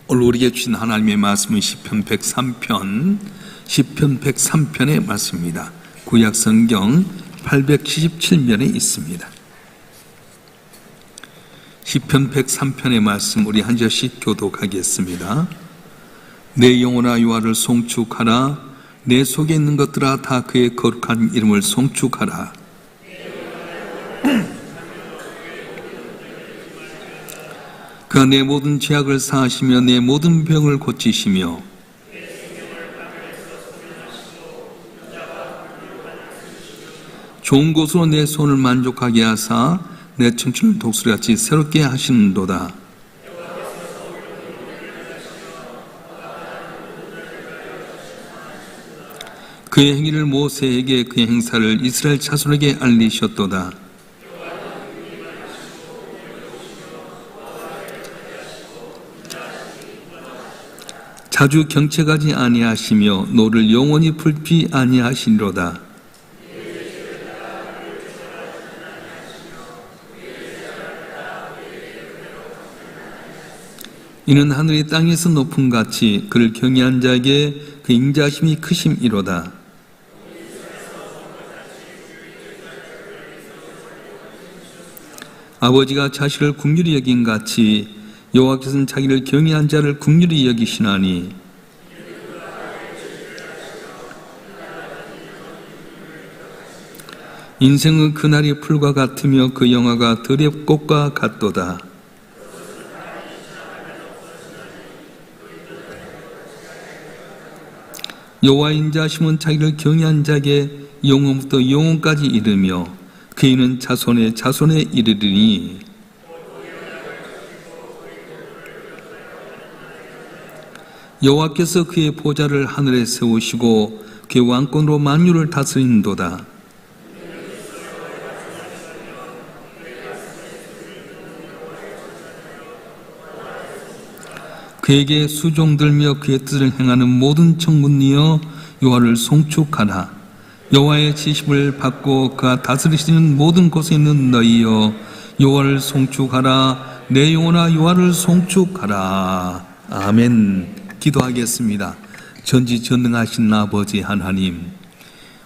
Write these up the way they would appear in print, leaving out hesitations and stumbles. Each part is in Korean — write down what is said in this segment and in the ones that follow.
오늘 우리에게 주신 하나님의 말씀은 시편 103편의 말씀입니다. 구약 성경 877면에 있습니다. 시편 103편의 말씀 우리 한 절씩 교독하겠습니다. 내 영혼아 여호와를 송축하라. 내 속에 있는 것들아 다 그의 거룩한 이름을 송축하라. 그가 내 모든 죄악을 사하시며 내 모든 병을 고치시며 좋은 곳으로 내 손을 만족하게 하사 내 청춘을 독수리같이 새롭게 하시는도다. 그의 행위를 모세에게 그의 행사를 이스라엘 자손에게 알리셨도다. 자주 경책하지 아니하시며 노를 영원히 풀피 아니하시리로다. 이는 하늘이 땅에서 높음 같이 그를 경외한 자에게 그 인자심이 크심이로다. 아버지가 자식을 긍휼히 여긴 같이 여호와께서는 자기를 경외한 자를 긍휼히 여기시나니 인생은 그날이 풀과 같으며 그 영화가 들의 꽃과 같도다. 여호와의 인자심은 자기를 경외한 자에게 영원부터 영원까지 이르며 그이는 자손의 자손에 이르리니 여호와께서 그의 보좌를 하늘에 세우시고 그의 왕권으로 만유를 다스리는도다. 그에게 수종들며 그의 뜻을 행하는 모든 청군이여 여호와를 송축하라. 여호와의 지식을 받고 그가 다스리시는 모든 곳에 있는 너희여 여호와를 송축하라. 내 영혼아 여호와를 송축하라. 아멘. 기도하겠습니다. 전지전능하신 아버지 하나님,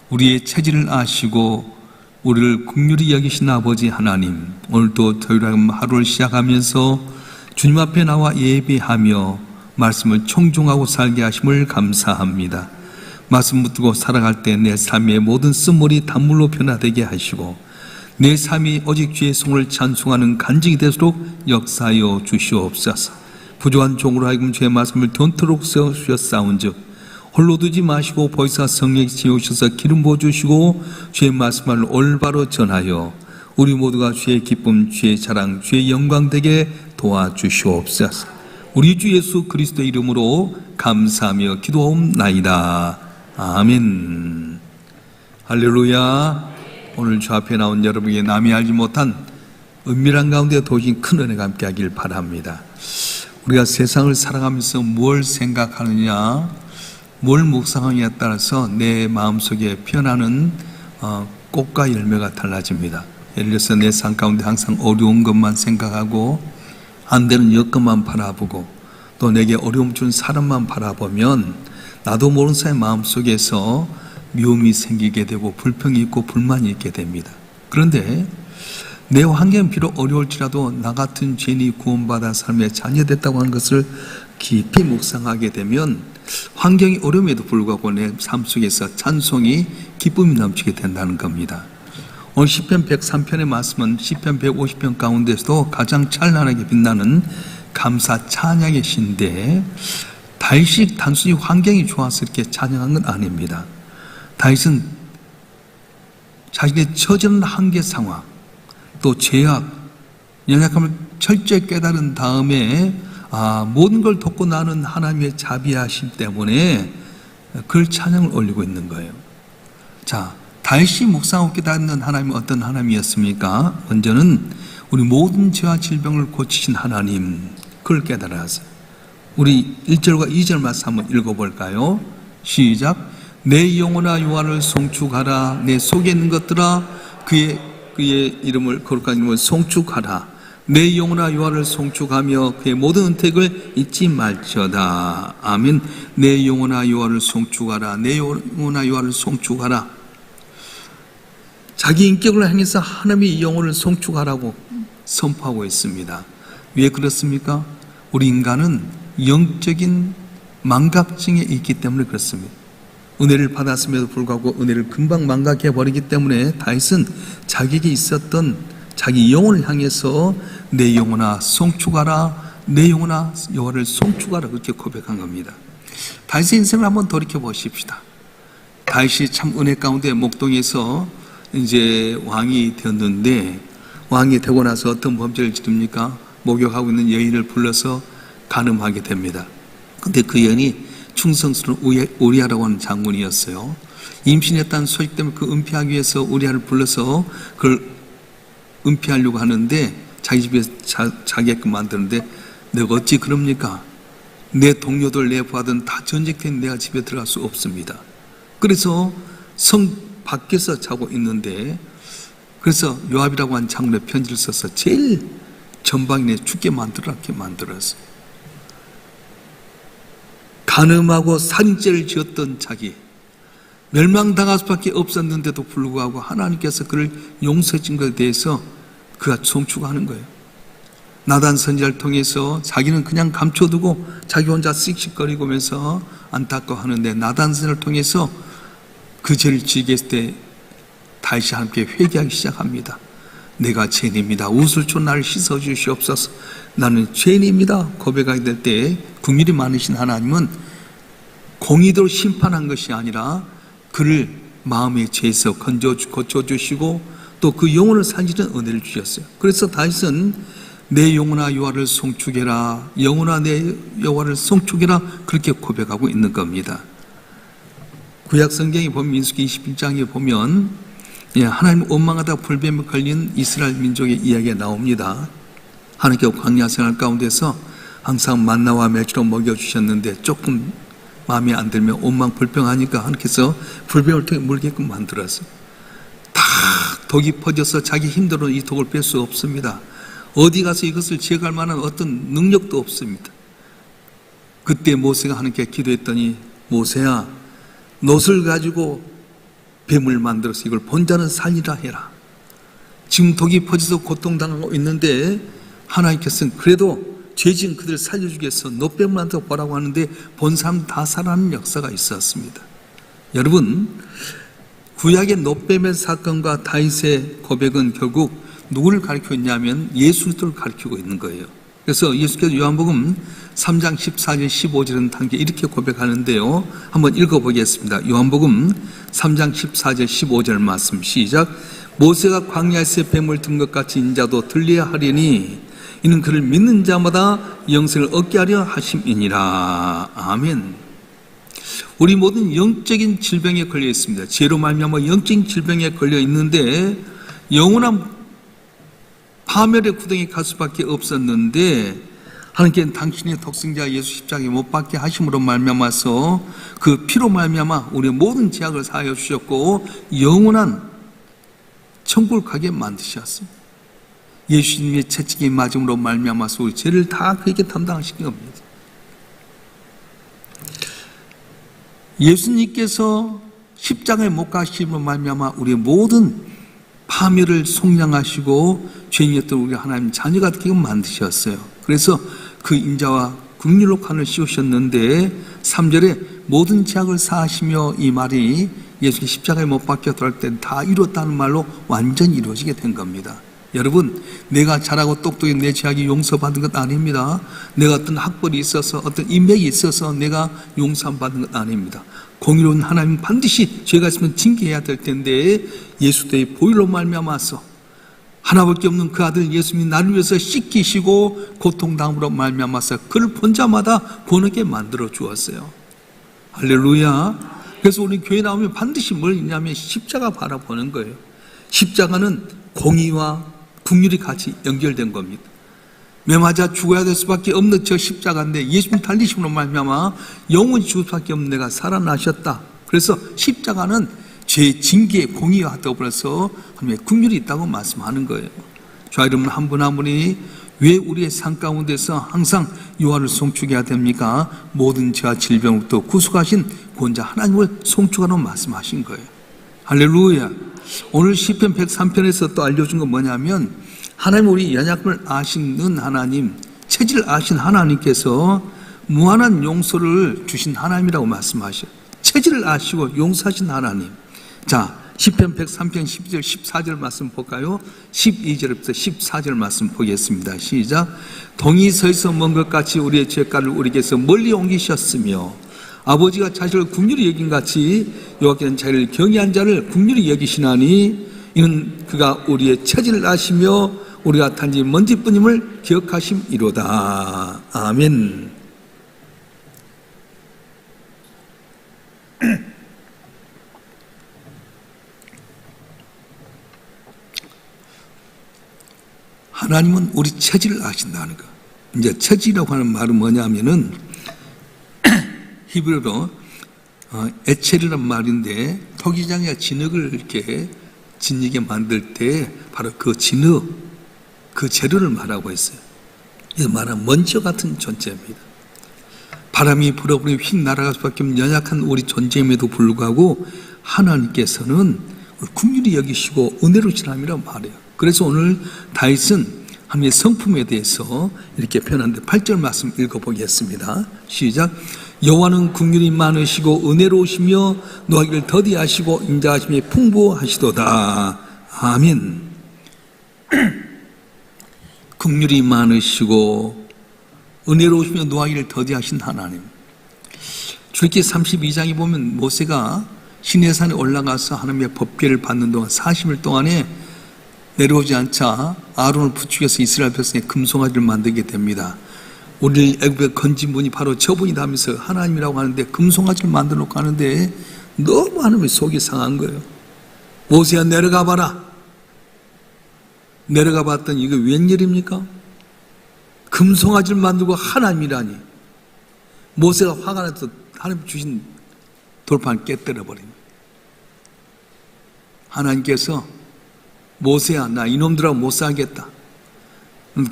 우리의 체질을 아시고 우리를 긍휼히 여기신 아버지 하나님, 오늘도 토요일 하루를 시작하면서 주님 앞에 나와 예배하며 말씀을 청종하고 살게 하심을 감사합니다. 말씀 붙들고 살아갈 때 내 삶의 모든 쓴물이 단물로 변화되게 하시고 내 삶이 오직 주의 성을 찬송하는 간증이 되도록 역사하여 주시옵소서. 부족한 종으로 하여금 주의 말씀을 돈토록 세우셨사온즉 홀로 두지 마시고 보이사 성령이 지으셔서 기름 부어주시고 주의 말씀을 올바로 전하여 우리 모두가 주의 기쁨, 주의 자랑, 주의 영광 되게 도와주시옵소서. 우리 주 예수 그리스도의 이름으로 감사하며 기도하옵나이다. 아멘. 할렐루야. 오늘 주 앞에 나온 여러분에게 남이 알지 못한 은밀한 가운데 도우신 큰 은혜가 함께하길 바랍니다. 우리가 세상을 살아가면서 뭘 생각하느냐, 뭘 묵상하느냐에 따라서 내 마음속에 피어나는 꽃과 열매가 달라집니다. 예를 들어서 내 삶 가운데 항상 어려운 것만 생각하고 안 되는 여건만 바라보고 또 내게 어려움 준 사람만 바라보면 나도 모르는 사이 마음속에서 미움이 생기게 되고 불평이 있고 불만이 있게 됩니다. 그런데 내 환경은 비록 어려울지라도 나 같은 죄인이 구원받아 삶의 자녀됐다고 하는 것을 깊이 묵상하게 되면 환경이 어려움에도 불구하고 내 삶 속에서 찬송이 기쁨이 넘치게 된다는 겁니다. 오늘 시편 103편의 말씀은 시편 150편 가운데서도 가장 찬란하게 빛나는 감사 찬양의 시인데 다윗이 단순히 환경이 좋아서 이렇게 찬양한 건 아닙니다. 다윗은 자신의 처지는 한계 상황 또 죄악, 연약함을 철저히 깨달은 다음에 모든 걸 돕고 나는 하나님의 자비하심 때문에 그걸 찬양을 올리고 있는 거예요. 자, 다윗이 묵상하고 깨닫는 하나님은 어떤 하나님이었습니까? 먼저는 우리 모든 죄와 질병을 고치신 하나님, 그걸 깨달았어요. 우리 1절과 2절 말씀 한번 읽어볼까요? 시작. 내 영혼아 여호와를 송축하라. 내 속에 있는 것들아 그의 이름을 거룩한 이름을 송축하라. 내 영혼아 여호와를 송축하며 그의 모든 은택을 잊지 말지어다. 아멘. 내 영혼아 여호와를 송축하라. 내 영혼아 여호와를 송축하라. 자기 인격을 향해서 하나님의 영혼을 송축하라고 선포하고 있습니다. 왜 그렇습니까? 우리 인간은 영적인 망각증에 있기 때문에 그렇습니다. 은혜를 받았음에도 불구하고 은혜를 금방 망각해버리기 때문에 다윗은 자기에게 있었던 자기 영혼을 향해서 내 영혼아 송축하라, 내 영혼아 여호와를 송축하라 그렇게 고백한 겁니다. 다윗의 인생을 한번 돌이켜 보십시다. 다윗이 참 은혜 가운데 목동에서 이제 왕이 되었는데, 왕이 되고 나서 어떤 범죄를 저지릅니까? 목욕하고 있는 여인을 불러서 간음하게 됩니다. 근데 그 여인이 충성스러운 우리아라고 하는 장군이었어요. 임신했다는 소식 때문에 그 은폐하기 위해서 우리아를 불러서 그걸 은폐하려고 하는데, 자기 집에서 자게끔 만드는데, 내가 어찌 그럽니까? 내 동료들, 내 부하들은 다 전직된 내가 집에 들어갈 수 없습니다. 그래서 성 밖에서 자고 있는데, 그래서 요압이라고 하는 장군의 편지를 써서 제일 전방에 죽게 만들어 이렇게 만들었어요. 간음하고 살인죄를 지었던 자기, 멸망당할 수밖에 없었는데도 불구하고 하나님께서 그를 용서해 준 것에 대해서 그가 송축하는 거예요. 나단 선지자를 통해서 자기는 그냥 감춰두고 자기 혼자 씩씩거리면서 안타까워하는데, 나단 선지자를 통해서 그 죄를 지게 했을 때 다시 함께 회개하기 시작합니다. 내가 죄인입니다. 우슬초 나를 씻어주시옵소서. 나는 죄인입니다. 고백하게 될 때 긍휼이 많으신 하나님은 공의대로 심판한 것이 아니라 그를 마음의 죄에서 고쳐주시고 또 그 영혼을 살리는 은혜를 주셨어요. 그래서 다윗은 내 영혼아 여호와를 송축해라, 영혼아 내 여호와를 송축해라 그렇게 고백하고 있는 겁니다. 구약 성경에 보면 민수기 21장에 보면 하나님 원망하다 불뱀에 걸린 이스라엘 민족의 이야기가 나옵니다. 하나님께서 광야 생활 가운데서 항상 만나와 멸치로 먹여주셨는데 조금 마음에 안 들면 원망 불평하니까 하나님께서 불뱀을 통해 물게끔 만들었어요. 다 독이 퍼져서 자기 힘대로 이 독을 뺄 수 없습니다. 어디 가서 이것을 제거할 만한 어떤 능력도 없습니다. 그때 모세가 하나님께 기도했더니, 모세야 놋을 가지고 뱀을 만들어서 이걸 본자는 살리라 해라. 지금 독이 퍼져서 고통당하고 있는데 하나님께서는 그래도 죄진 그들을 살려주기 위해서 놋뱀을 만들어 보라고 하는데 본 사람 다 살아나는 역사가 있었습니다. 여러분, 구약의 놋뱀의 사건과 다윗의 고백은 결국 누구를 가리키고 있냐면 예수 그리스도를 가리키고 있는 거예요. 그래서 예수께서 요한복음 3장 14절 15절은 단계 이렇게 고백하는데요. 한번 읽어보겠습니다. 요한복음 3장 14절 15절 말씀 시작. 모세가 광야에서 뱀을 든 것 같이 인자도 들려야 하리니 이는 그를 믿는 자마다 영생을 얻게 하려 하심이니라. 아멘. 우리 모든 영적인 질병에 걸려 있습니다. 죄로 말미암아 영적인 질병에 걸려 있는데 영원한 파멸의 구덩이에 갈 수밖에 없었는데 하나님께는 당신의 독생자 예수 십자가에 못 박게 하심으로 말미암아서 그 피로 말미암아 우리의 모든 죄악을 사하여 주셨고 영원한 천국을 가게 만드셨습니다. 예수님의 채찍이 맞음으로 말미암아서 우리 죄를 다 그에게 담당하신 겁니다. 예수님께서 십자가에 못 가심으로 말미암아 우리의 모든 파멸을 속량하시고 죄인이었던 우리 하나님 자녀가 되게 만드셨어요. 그래서 그 인자와 긍휼로 관을 씌우셨는데 3절에 모든 죄악을 사하시며, 이 말이 예수님 십자가에 못 박혀 돌아갈 때 다 이뤘다는 말로 완전히 이루어지게 된 겁니다. 여러분, 내가 잘하고 똑똑히 내 죄악이 용서받은 것 아닙니다. 내가 어떤 학벌이 있어서 어떤 인맥이 있어서 내가 용서받은 것 아닙니다. 공의로운 하나님 반드시 죄가 있으면 징계해야 될 텐데 예수의 보혈로 말미암아서 하나밖에 없는 그 아들 예수님이 나를 위해서 씻기시고 고통당함으로 말미암아서 그를 본 자마다 구원하게 만들어 주었어요. 할렐루야. 그래서 우리 교회 나오면 반드시 뭘 있냐면 십자가 바라보는 거예요. 십자가는 공의와 긍휼이 같이 연결된 겁니다. 매 맞아 죽어야 될 수밖에 없는 저 십자가인데 예수님 달리심으로 말미암아 영원히 죽을 수밖에 없는 내가 살아나셨다. 그래서 십자가는 죄 징계 공의와 더불어서 하나님의 긍휼이 있다고 말씀하는 거예요. 저와 여러분 한 분 한 분이 왜 우리의 삶 가운데서 항상 여호와를 송축해야 됩니까? 모든 죄와 질병부터 구속하신 구원자 하나님을 송축하라고 말씀하신 거예요. 할렐루야. 오늘 시편 103편에서 또 알려준 건 뭐냐면 하나님 우리 연약함을 아시는 하나님, 체질을 아신 하나님께서 무한한 용서를 주신 하나님이라고 말씀하셔요. 체질을 아시고 용서하신 하나님. 자, 시편 103편 12절 14절 말씀 볼까요? 12절부터 14절 말씀 보겠습니다. 시작. 동이 서에서 먼 것 같이 우리의 죄가를 우리에게서 멀리 옮기셨으며 아버지가 자식을 긍휼히 여긴 같이 여호와께는 자기를 경외한 자를 긍휼히 여기시나니 이는 그가 우리의 체질을 아시며 우리가 단지 먼지뿐임을 기억하심이로다. 아멘. 하나님은 우리 체질을 아신다는 거. 이제 체질이라고 하는 말은 뭐냐면은 히브리어로 에첼이란 말인데 토기장이가 진흙을 이렇게 진흙에 만들 때 바로 그 진흙, 그 재료를 말하고 있어요. 이 말은 먼지와 같은 존재입니다. 바람이 불어버리면 휙 날아갈 수밖에 없는 연약한 우리 존재임에도 불구하고 하나님께서는 긍휼히 여기시고 은혜로우신 하나님이라고 말해요. 그래서 오늘 다윗은 하나님의 성품에 대해서 이렇게 표현하는데 8절 말씀 읽어보겠습니다. 시작. 여호와는 긍휼이 많으시고 은혜로우시며 노하기를 더디하시고 인자하심이 풍부하시도다. 아멘. 긍휼이 많으시고 은혜로우시며 노하기를 더디하신 하나님. 출애굽기 32장에 보면 모세가 시내산에 올라가서 하나님의 법궤를 받는 동안 40일 동안에 내려오지 않자 아론을 부축해서 이스라엘 백성의 금송아지를 만들게 됩니다. 우리 애굽에 건진 분이 바로 저분이다 하면서 하나님이라고 하는데 금송아지를 만들어 놓고 하는데 너무 하나님의 속이 상한 거예요. 모세야 내려가 봐라. 내려가 봤더니 이거 웬일입니까? 금송아지를 만들고 하나님이라니. 모세가 화가 나서 하나님 주신 돌판을 깨뜨려 버립니다. 하나님께서 모세야 나 이놈들하고 못 살겠다.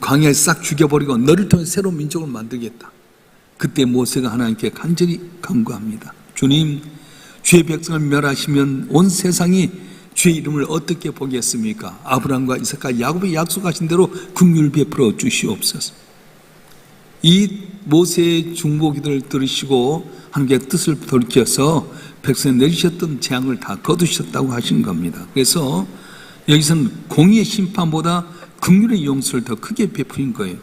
광야에 싹 죽여버리고 너를 통해 새로운 민족을 만들겠다. 그때 모세가 하나님께 간절히 간구합니다. 주님, 주의 백성을 멸하시면 온 세상이 주의 이름을 어떻게 보겠습니까? 아브라함과 이삭과 야곱이 약속하신 대로 긍휼 베풀어 주시옵소서. 이 모세의 중보기도를 들으시고 하나님의 뜻을 돌이켜서 백성에 내리셨던 재앙을 다 거두셨다고 하신 겁니다. 그래서 여기서는 공의의 심판보다 긍휼의 용서를 더 크게 베푸는 거예요.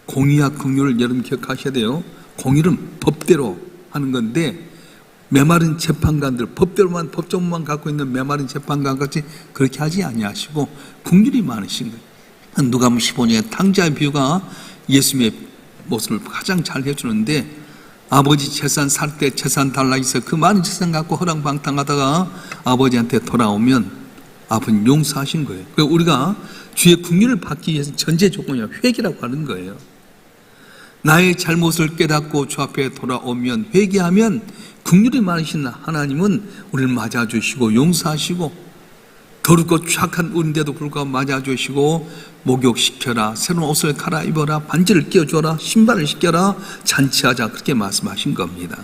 공의와 긍휼을 여러분 기억하셔야 돼요. 공의는 법대로 하는 건데 메마른 재판관들, 법대로만 법정만 갖고 있는 메마른 재판관같이 그렇게 하지 아니하시고 긍휼이 많으신 거예요. 누가복음 15장의 탕자의 비유가 예수님의 모습을 가장 잘 해주는데 아버지 재산 살 때 재산 달라 해서 그 많은 재산 갖고 허랑방탕하다가 아버지한테 돌아오면 아버지는 용서하신 거예요. 그러니까 우리가 주의 긍휼을 받기 위해서 전제 조건이 회개라고 하는 거예요. 나의 잘못을 깨닫고 주 앞에 돌아오면 회개하면 긍휼이 많으신 하나님은 우리를 맞아주시고 용서하시고 더럽고 추악한 우리인데도 불구하고 맞아주시고 목욕시켜라, 새로운 옷을 갈아입어라, 반지를 끼워줘라, 신발을 시켜라, 잔치하자 그렇게 말씀하신 겁니다.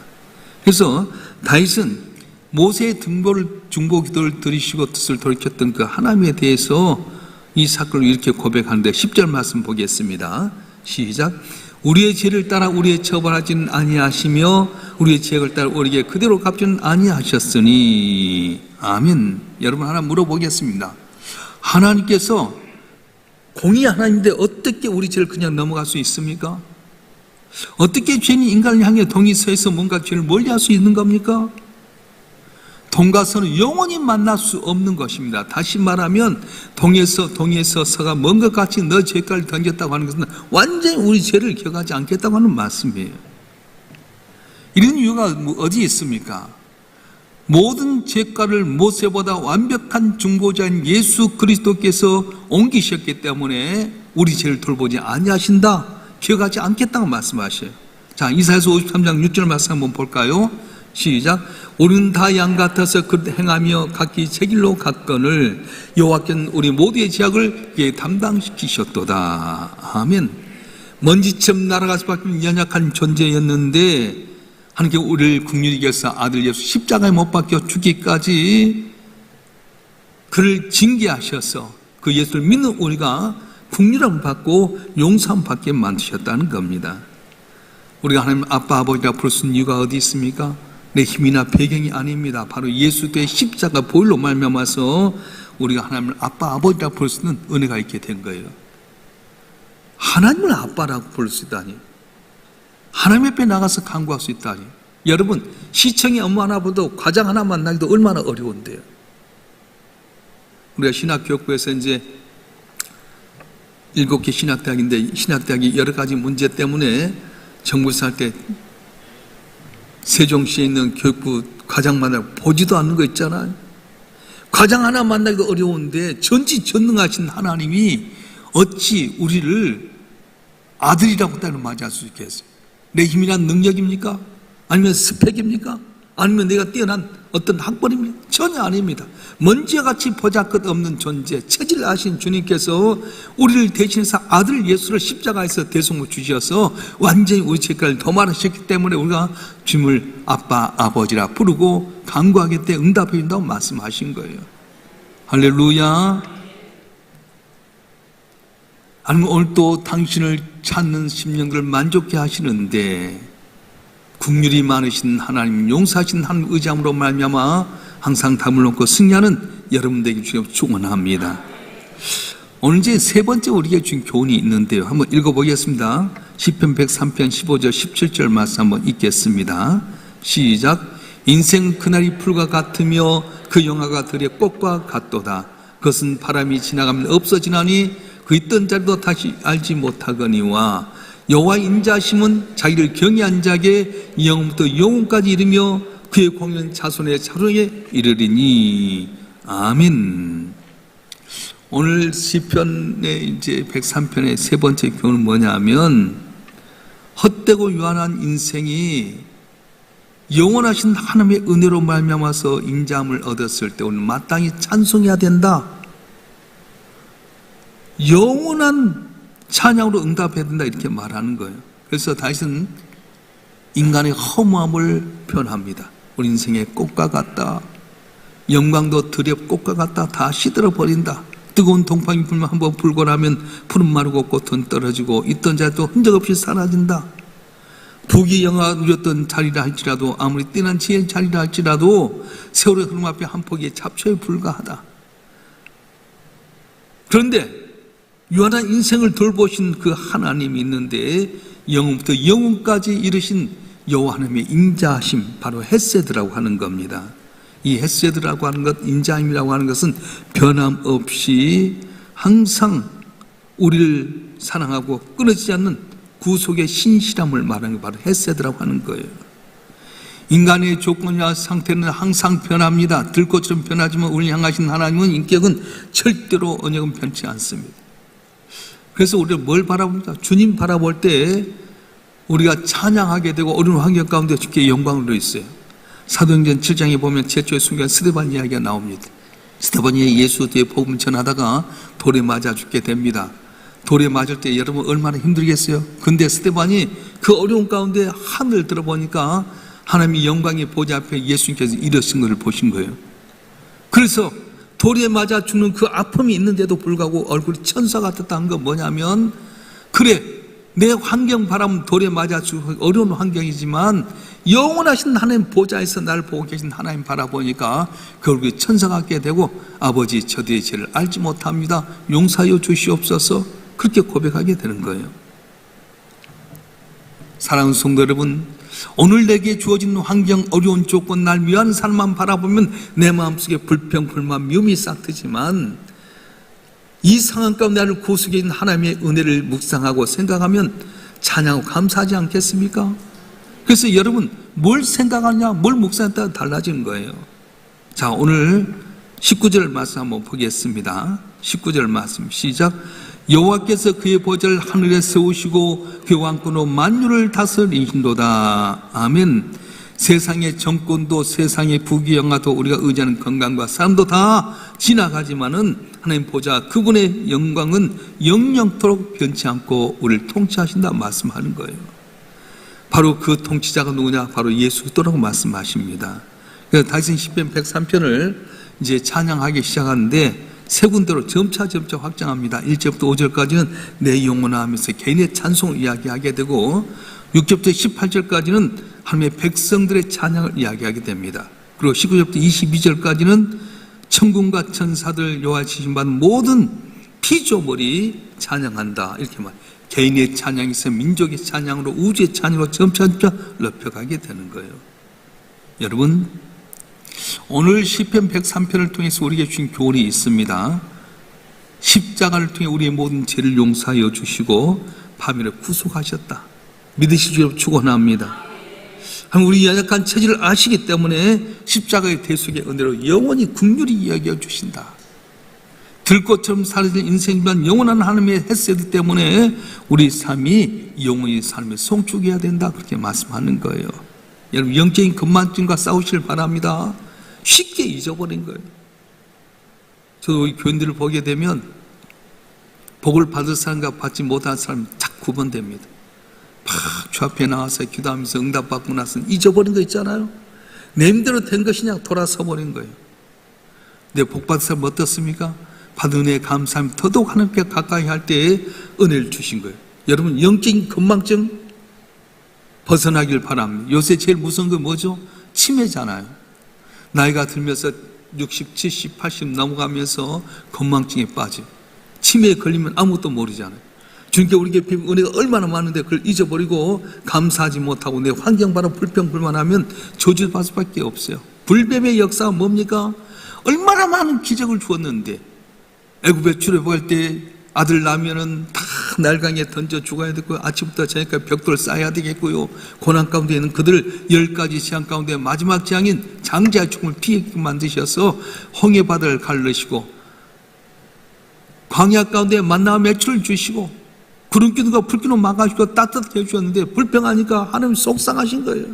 그래서 다윗은 모세의 중보기도를 들으시고 뜻을 돌이켰던 그 하나님에 대해서 이 사건을 이렇게 고백하는데 10절 말씀 보겠습니다. 시작. 우리의 죄를 따라 우리의 처벌하지는 아니하시며 우리의 죄악을 따라 우리에게 그대로 갚지는 아니하셨으니. 아멘. 여러분 하나 물어보겠습니다. 하나님께서 공의 하나님인데 어떻게 우리 죄를 그냥 넘어갈 수 있습니까? 어떻게 죄인이 인간을 향해 동이 서에서 뭔가 죄를 멀리할 수 있는 겁니까? 동과 서는 영원히 만날 수 없는 것입니다. 다시 말하면 동에서 서가 먼 것 같이 너 죄가를 던졌다고 하는 것은 완전히 우리 죄를 기억하지 않겠다고 하는 말씀이에요. 이런 이유가 어디에 있습니까? 모든 죄가를 모세보다 완벽한 중보자인 예수 그리스도께서 옮기셨기 때문에 우리 죄를 돌보지 아니하신다, 기억하지 않겠다고 말씀하셔요. 자, 이사야서 53장 6절 말씀 한번 볼까요? 시작. 우리는 다 양 같아서 그릇 행하며 각기 제 길로 갔거늘 여호와께는 우리 모두의 죄악을 그에 담당시키셨도다. 아멘. 먼지처럼 날아갈 수밖에 없는 연약한 존재였는데 하나님께 우리를 긍휼히 여기서 아들 예수 십자가에 못 박혀 죽기까지 그를 징계하셔서 그 예수를 믿는 우리가 긍휼함을 받고 용서함을 받게 만드셨다는 겁니다. 우리가 하나님 아빠 아버지라 부를 수 있는 이유가 어디 있습니까? 내 힘이나 배경이 아닙니다. 바로 예수의 십자가 보혈로 말미암아서 우리가 하나님을 아빠 아버지라 부를 수 있는 은혜가 있게 된 거예요. 하나님을 아빠라고 부를 수 있다니, 하나님 앞에 나가서 간구할 수 있다니. 여러분, 시청에 엄마 하나 보도 과장 하나 만나기도 얼마나 어려운데요. 우리가 신학교육부에서 이제 7개 신학대학인데 신학대학이 여러 가지 문제 때문에 정부에서 할 때 세종시에 있는 교육부 과장 만나고 보지도 않는 거 있잖아요. 과장 하나 만나기도 어려운데 전지전능하신 하나님이 어찌 우리를 아들이라고 따로 맞이할 수 있겠어요? 내 힘이란 능력입니까? 아니면 스펙입니까? 아니면 내가 뛰어난 어떤 학벌입니까? 전혀 아닙니다. 먼지와 같이 보잘것없는 존재, 체질을 아신 주님께서 우리를 대신해서 아들 예수를 십자가에서 대속으로 주셔서 완전히 우리 죄까지 도말하셨기 때문에 우리가 주님을 아빠, 아버지라 부르고 간구하기 때 응답해 준다고 말씀하신 거예요. 할렐루야. 하나님 오늘 또 당신을 찾는 심령들을 만족해 하시는데 긍휼이 많으신 하나님, 용서하신 하나님 의지함으로 말미암아 항상 담을 놓고 승리하는 여러분들에게 주여 축원합니다. 오늘 이제 세 번째 우리에게 준 교훈이 있는데요. 한번 읽어보겠습니다. 시편 103편 15절 17절 말씀 한번 읽겠습니다. 시작. 인생 그날이 풀과 같으며 그 영화가 들의 꽃과 같도다. 그것은 바람이 지나가면 없어지나니 그 있던 자리도 다시 알지 못하거니와 여호와의 인자심은 자기를 경외한 자에게 영원부터 영원까지 이르며 그의 공연 자손의 자손에 이르리니. 아멘. 오늘 시편의 이제 103편의 세 번째 교훈은 뭐냐면 헛되고 유한한 인생이 영원하신 하나님의 은혜로 말미암아서 인자함을 얻었을 때 오늘 마땅히 찬송해야 된다. 영원한 찬양으로 응답해야 된다 이렇게 말하는 거예요. 그래서 다윗은 인간의 허무함을 표현합니다. 우리 인생의 꽃과 같다. 영광도 들의 꽃과 같다. 다 시들어 버린다. 뜨거운 동방이 불면 한번 불고 나면 푸른 마르고 꽃은 떨어지고 있던 자도 흔적 없이 사라진다. 부귀 영화 누렸던 자리라 할지라도 아무리 뛰난 지혜의 자리라 할지라도 세월의 흐름 앞에 한 폭의 잡초에 불과하다. 그런데 유한한 인생을 돌보신 그 하나님이 있는데 영원부터 영원까지 이르신 여호와 하나님의 인자하심, 바로 헤세드라고 하는 겁니다. 이 헤세드라고 하는 것, 인자함이라고 하는 것은 변함없이 항상 우리를 사랑하고 끊어지지 않는 구속의 신실함을 말하는 게 바로 헤세드라고 하는 거예요. 인간의 조건이나 상태는 항상 변합니다. 들꽃처럼 변하지만 우리를 향하신 하나님은 인격은 절대로 언약은 변치 않습니다. 그래서 우리가 뭘 바라봅니까? 주님 바라볼 때 우리가 찬양하게 되고 어려운 환경 가운데 주께 영광을 드렸어요. 사도행전 7장에 보면 최초의 순간 스데반 이야기가 나옵니다. 스데반이 예수 뒤에 복음 전하다가 돌에 맞아 죽게 됩니다. 돌에 맞을 때 여러분 얼마나 힘들겠어요? 근데 스데반이 그 어려운 가운데 하늘 들어보니까 하나님의 영광의 보좌 앞에 예수님께서 일으신 것을 보신 거예요. 그래서 돌에 맞아 죽는 그 아픔이 있는데도 불구하고 얼굴이 천사 같았다는 건 뭐냐면, 그래 내 환경 바라면 돌에 맞아 죽는 어려운 환경이지만 영원하신 하나님 보좌에서 나를 보고 계신 하나님 바라보니까 그 얼굴이 천사 같게 되고 아버지 저들의 죄를 알지 못합니다. 용서하여 주시옵소서. 그렇게 고백하게 되는 거예요. 사랑하는 성도 여러분, 오늘 내게 주어진 환경, 어려운 조건, 날 위한 삶만 바라보면 내 마음속에 불평, 불만, 미움이 싹트지만 이 상황 가운데 나를 구속해 준 하나님의 은혜를 묵상하고 생각하면 찬양하고 감사하지 않겠습니까? 그래서 여러분 뭘 생각하냐, 뭘 묵상하냐에 따라 달라지는 거예요. 자, 오늘 19절 말씀 한번 보겠습니다. 19절 말씀 시작. 여호와께서 그의 보좌를 하늘에 세우시고 그의 왕권으로 만유를 다스리신도다. 아멘. 세상의 정권도 세상의 부귀영화도 우리가 의지하는 건강과 삶도 다 지나가지만은 하나님 보좌 그분의 영광은 영영토록 변치 않고 우리를 통치하신다 말씀하는 거예요. 바로 그 통치자가 누구냐? 바로 예수 그리스도라고 말씀하십니다. 그래서 다시 시편 103편을 이제 찬양하기 시작하는데 세 군데로 점차 확장합니다. 1절부터 5절까지는 내 영혼아 하면서 개인의 찬송을 이야기하게 되고 6절부터 18절까지는 하나님의 백성들의 찬양을 이야기하게 됩니다. 그리고 19절부터 22절까지는 천군과 천사들 여호와의 지신받은 모든 피조물이 찬양한다 이렇게 말. 개인의 찬양에서 민족의 찬양으로 우주의 찬양으로 점차 넓혀가게 되는 거예요. 여러분, 오늘 시편 103편을 통해서 우리에게 주신 교훈이 있습니다. 십자가를 통해 우리의 모든 죄를 용서하여 주시고 파멸을 구속하셨다. 믿으시기로 축원합니다. 우리 연약한 처지를 아시기 때문에 십자가의 대속의 은혜로 영원히 긍휼히 여겨 주신다. 들꽃처럼 사라진 인생이란 영원한 하나님의 햇세드 때문에 우리 삶이 영원히 삶에 송축해야 된다 그렇게 말씀하는 거예요. 여러분, 영적인 건망증과 싸우시길 바랍니다. 쉽게 잊어버린 거예요. 저도 우리 교인들을 보게 되면 복을 받을 사람과 받지 못할 사람이 딱 구분됩니다. 막 주 앞에 나와서 기도하면서 응답받고 나서 잊어버린 거 있잖아요. 내 힘대로 된 것이냐 돌아서 버린 거예요. 내 복 받을 사람 어떻습니까? 받은 은혜에 감사하면 더더욱 하나님께 가까이 할 때에 은혜를 주신 거예요. 여러분, 영적인 건망증 벗어나길 바랍니다. 요새 제일 무서운 건 뭐죠? 치매잖아요. 나이가 들면서 60, 70, 80 넘어가면서 건망증에 빠져. 치매에 걸리면 아무것도 모르잖아요. 주님께 우리에게 은혜가 얼마나 많은데 그걸 잊어버리고 감사하지 못하고 내 환경 바로 불평불만하면 저주받을 수밖에 없어요. 불뱀의 역사가 뭡니까? 얼마나 많은 기적을 주었는데 애굽에 출애굽할 때 아들 낳으면은 다 날강에 던져 죽어야 되고 아침부터 저녁까지 벽돌 쌓아야 되겠고요. 고난 가운데 있는 그들 10가지 재앙 가운데 마지막 재앙인 장자의 죽음을 피하게 만드셔서 홍해 바다를 가르시고 광야 가운데 만나와 매출을 주시고 구름 기둥과 불 기둥 막아주시고 따뜻하게 해주셨는데 불평하니까 하나님 속상하신 거예요.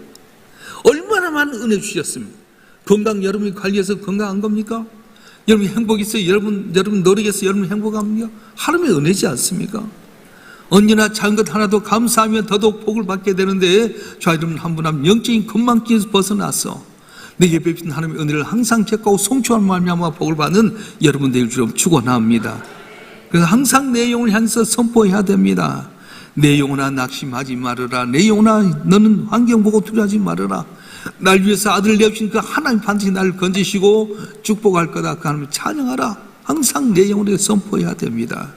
얼마나 많은 은혜 주셨습니까? 건강 여러분이 관리해서 건강한 겁니까? 여러분 행복 있어요? 여러분 노력해서 여러분 행복합니까? 하나님의 은혜지 않습니까? 언제나 작은 것 하나도 감사하면 더더욱 복을 받게 되는데 저 여러분 한 분 한 분 영적인 건망증에서 벗어나서 내게 베푸신 하나님의 은혜를 항상 기억하고 송축한 말미암아 복을 받는 여러분 되길 주로 축원합니다. 그래서 항상 내 영혼을 향해서 선포해야 됩니다. 내 영혼아 낙심하지 말아라. 내 영혼아 너는 환경 보고 두려워하지 말아라. 날 위해서 아들을 내주신 그 하나님 반드시 나를 건지시고 축복할 거다. 그 하나님을 찬양하라. 항상 내 영혼에 선포해야 됩니다.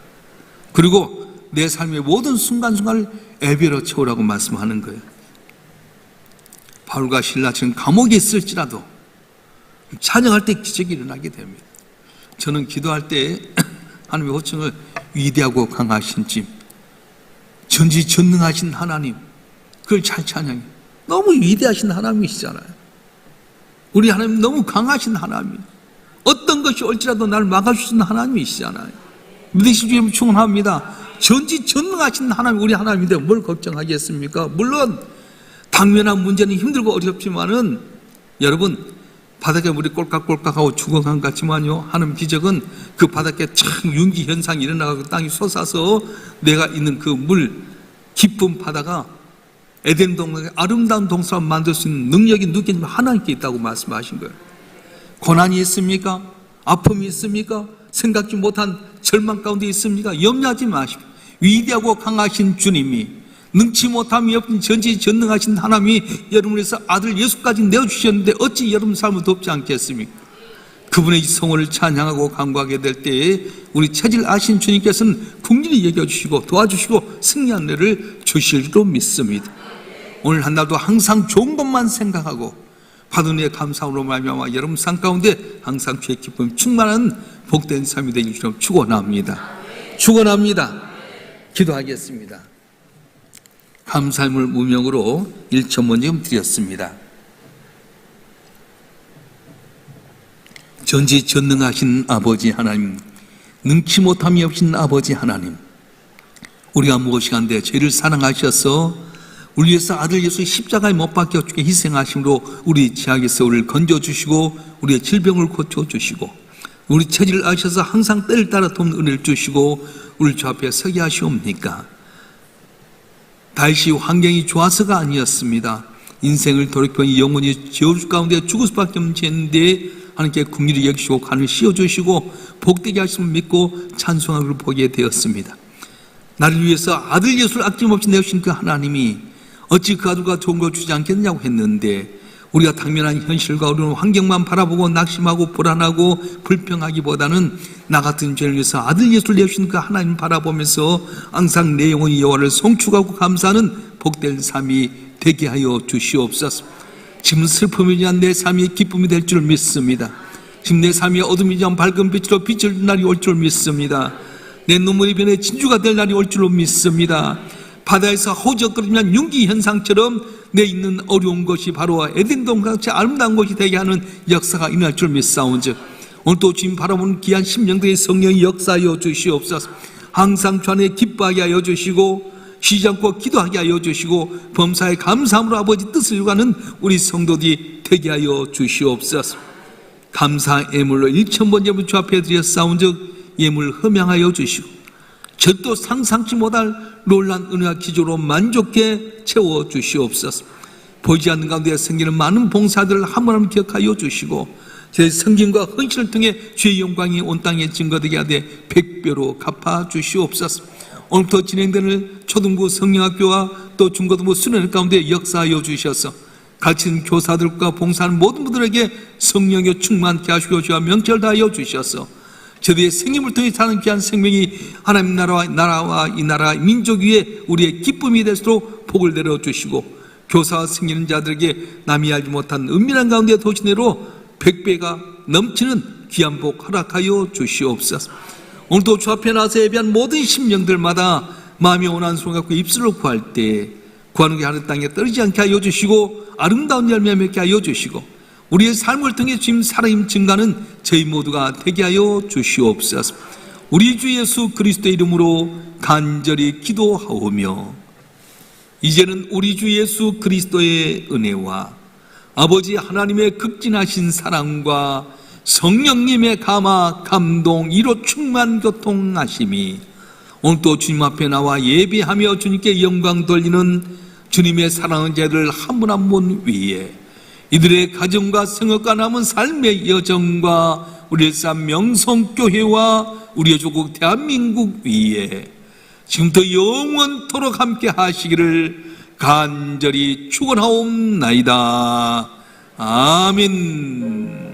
그리고 내 삶의 모든 순간순간을 예배로 채우라고 말씀하는 거예요. 바울과 실라처럼 감옥에 있을지라도 찬양할 때 기적이 일어나게 됩니다. 저는 기도할 때 하나님의 호칭을 위대하고 강하신 집, 전지전능하신 하나님, 그걸 잘 찬양해요. 너무 위대하신 하나님이시잖아요. 우리 하나님 너무 강하신 하나님, 어떤 것이 올지라도 나를 막아주시는 하나님이시잖아요. 믿으실 줄 충원합니다. 전지전능하신 하나님, 우리 하나님인데 뭘 걱정하겠습니까? 물론 당면한 문제는 힘들고 어렵지만은 여러분 바닥에 물이 꼴깍꼴깍하고 죽어간 것 같지만요, 하나님 기적은 그 바닥에 참 윤기 현상이 일어나고 땅이 솟아서 내가 있는 그 물 깊은 바다가 에덴 동산의 아름다운 동산을 만들 수 있는 능력이 누구에게 하나님께 있다고 말씀하신 거예요. 고난이 있습니까? 아픔이 있습니까? 생각지 못한 절망 가운데 있습니까? 염려하지 마십시오. 위대하고 강하신 주님이, 능치 못함이 없는 전지전능하신 하나님이 여러분을 위해서 아들 예수까지 내어주셨는데 어찌 여러분 삶을 돕지 않겠습니까? 그분의 성원을 찬양하고 간구하게 될 때에 우리 체질 아신 주님께서는 긍휼히 여겨주시고 도와주시고 승리한 은혜를 주실 줄로 믿습니다. 오늘 한날도 항상 좋은 것만 생각하고 받은 은혜에 감사함으로 말미암아 여러분 삶 가운데 항상 주의 기쁨 충만한 복된 삶이 되길 주로 축원합니다. 축원합니다. 기도하겠습니다. 감사함을 무명으로 1천 지금 드렸습니다. 전지전능하신 아버지 하나님, 능치 못함이 없신 아버지 하나님, 우리가 무엇이간데 죄를 사랑하셔서 우리 위해서 아들 예수 십자가에 못 박혀 죽게 희생하심으로 우리 죄악에서 우리를 건져주시고 우리의 질병을 고쳐주시고 우리 처지를 아셔서 항상 때를 따라 돕는 은혜를 주시고 우리 주 앞에 서게 하시옵니까? 다윗이 환경이 좋아서가 아니었습니다. 인생을 돌이켜 영원히 저주 가운데 죽을 수밖에 없는데 하나님께 긍휼히 여기시고 간을 씌워주시고 복되게 하심을 믿고 찬송하기를 보게 되었습니다. 나를 위해서 아들 예수를 아낌없이 내주신 그 하나님이 어찌 그 아들과 좋은 걸 주지 않겠냐고 했는데 우리가 당면한 현실과 어려운 환경만 바라보고 낙심하고 불안하고 불평하기보다는 나 같은 죄를 위해서 아들 예수를 내주신 그 하나님 바라보면서 항상 내 영혼이 여호와를 송축하고 감사하는 복된 삶이 되게 하여 주시옵소서. 지금 슬픔이지만 내 삶이 기쁨이 될 줄 믿습니다. 지금 내 삶이 어둠이지만 밝은 빛으로 빛을 날이 올 줄 믿습니다. 내 눈물이 변해 진주가 될 날이 올 줄로 믿습니다. 바다에서 허우적거리는 윤기 현상처럼 내 있는 어려운 것이 바로 에덴동같이 아름다운 것이 되게 하는 역사가 일어날 줄 믿사온즉 오늘도 주님 바라보는 귀한 심령들의 성령이 역사하여 주시옵소서. 항상 주 안에 기뻐하게 하여 주시고 쉬지 않고 기도하게 하여 주시고 범사에 감사함으로 아버지 뜻을 이루가는 우리 성도들이 되게 하여 주시옵소서. 감사 예물로 1,000번 예물 주 앞에 드렸사온즉 예물 흠양하여 주시고 절도 상상치 못할 놀란 은혜와 기조로 만족해 채워 주시옵소서. 보이지 않는 가운데 생기는 많은 봉사들을 한 번 한 번 기억하여 주시고 제 성김과 헌신을 통해 주의 영광이 온 땅에 증거되게 하되 100배로 갚아 주시옵소서. 오늘부터 진행되는 초등부 성령학교와 또 중고등부 수련회 가운데 역사하여 주셔서 가르치는 교사들과 봉사하는 모든 분들에게 성령의 충만케 하시고 주와 명철다하여 주셔서 저들의 생명을 통해 사는 귀한 생명이 하나님 나라와 이 나라 민족 위에 우리의 기쁨이 될수록 복을 내려주시고 교사와 생기는 자들에게 남이 알지 못한 은밀한 가운데 도시내로 100배가 넘치는 귀한 복 허락하여 주시옵소서. 오늘도 주 앞에 나서 예배한 모든 심령들마다 마음이 원하는 손 갖고 입술로 구할 때 구하는 게 하늘 땅에 떨어지지 않게 하여 주시고 아름다운 열매 맺게 하여 주시고 우리의 삶을 통해 주님 살아임 증가는 저희 모두가 되게 하여 주시옵소서. 우리 주 예수 그리스도의 이름으로 간절히 기도하오며 이제는 우리 주 예수 그리스도의 은혜와 아버지 하나님의 극진하신 사랑과 성령님의 감화 감동 이로 충만 교통하심이 오늘도 주님 앞에 나와 예배하며 주님께 영광 돌리는 주님의 사랑하는 자들 한 분 한 분 위에 이들의 가정과 성역과 남은 삶의 여정과 우리의 삶 명성교회와 우리의 조국 대한민국 위에 지금부터 영원토록 함께 하시기를 간절히 축원하옵나이다. 아멘.